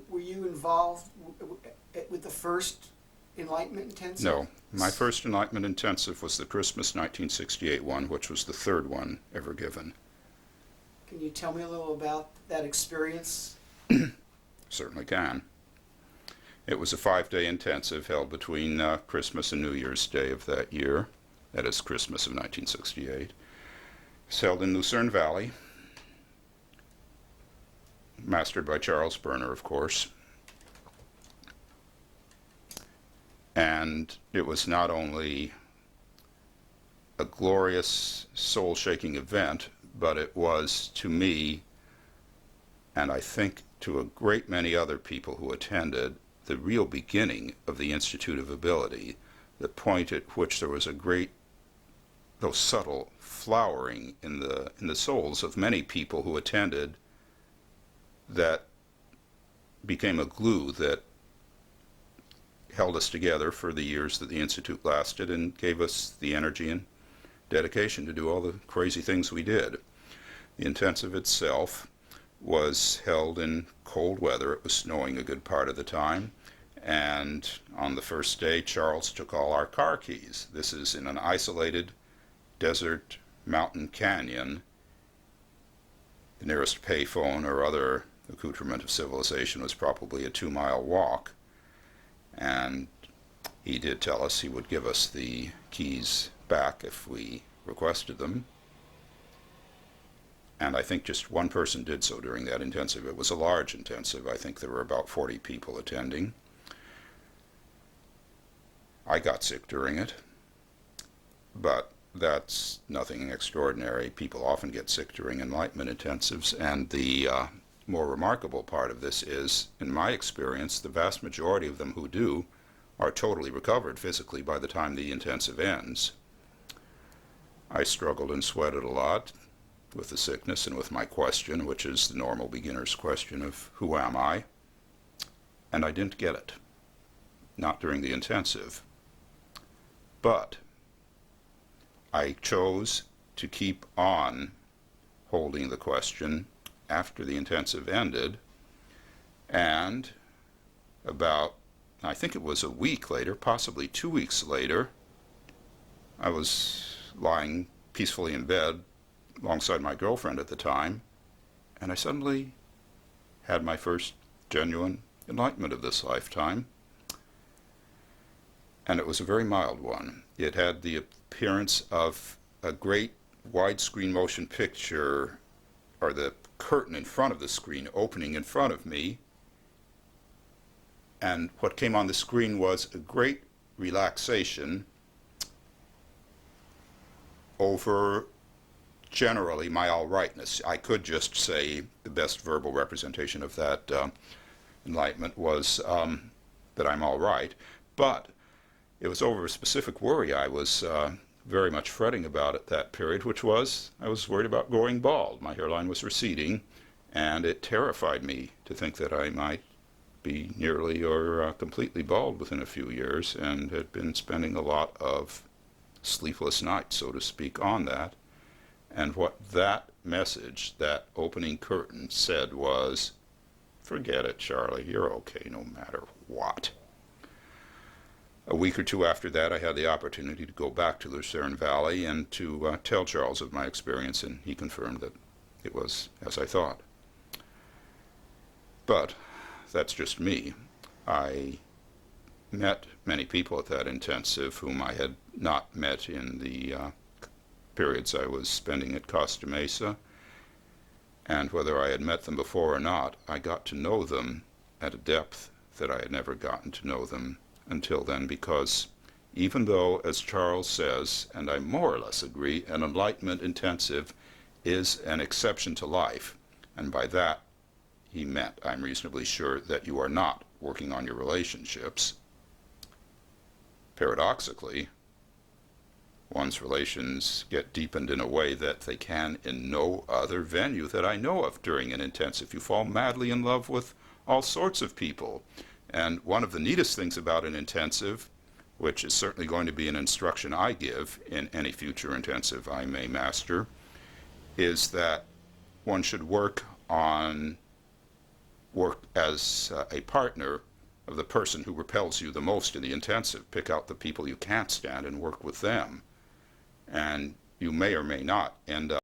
were you involved with the first Enlightenment Intensive? No. My first Enlightenment Intensive was the Christmas 1968 one, which was the third one ever given. Can you tell me a little about that experience? Certainly can. It was a 5-day intensive held between Christmas and New Year's Day of that year. That is Christmas of 1968. It's held in Lucerne Valley, mastered by Charles Berner, of course. And it was not only a glorious, soul-shaking event, but it was, to me, and I think to a great many other people who attended, the real beginning of the Institute of Ability, the point at which there was a great, though subtle, flowering in the souls of many people who attended that became a glue that held us together for the years that the Institute lasted and gave us the energy and dedication to do all the crazy things we did. The intensive itself was held in cold weather. It was snowing a good part of the time. And on the first day, Charles took all our car keys. This is in an isolated desert mountain canyon. The nearest payphone or other accoutrement of civilization was probably a 2-mile walk. And he did tell us he would give us the keys back if we requested them. And I think just one person did so during that intensive. It was a large intensive. I think there were about 40 people attending. I got sick during it, but that's nothing extraordinary. People often get sick during Enlightenment intensives, and the more remarkable part of this is, in my experience, the vast majority of them who do are totally recovered physically by the time the intensive ends. I struggled and sweated a lot with the sickness and with my question, which is the normal beginner's question of who am I? And I didn't get it. Not during the intensive. But I chose to keep on holding the question after the intensive ended, and about, I think it was a week later, possibly 2 weeks later, I was lying peacefully in bed alongside my girlfriend at the time, and I suddenly had my first genuine enlightenment of this lifetime. And it was a very mild one. It had the appearance of a great widescreen motion picture, or the curtain in front of the screen opening in front of me, and what came on the screen was a great relaxation over generally my all rightness. I could just say the best verbal representation of that enlightenment was that I'm all right, but it was over a specific worry I was very much fretting about at that period, which was I was worried about going bald. My hairline was receding, and it terrified me to think that I might be nearly or completely bald within a few years, and had been spending a lot of sleepless nights, so to speak, on that. And what that message, that opening curtain, said was, forget it, Charlie, you're okay no matter what. A week or two after that, I had the opportunity to go back to Lucerne Valley and to tell Charles of my experience, and he confirmed that it was as I thought. But that's just me. I met many people at that intensive whom I had not met in the periods I was spending at Costa Mesa, and whether I had met them before or not, I got to know them at a depth that I had never gotten to know them until then, because even though, as Charles says, and I more or less agree, an enlightenment intensive is an exception to life, and by that he meant, I'm reasonably sure, that you are not working on your relationships. Paradoxically, one's relations get deepened in a way that they can in no other venue that I know of during an intensive. You fall madly in love with all sorts of people. And one of the neatest things about an intensive, which is certainly going to be an instruction I give in any future intensive I may master, is that one should work on work as a partner of the person who repels you the most in the intensive. Pick out the people you can't stand and work with them. And you may or may not end up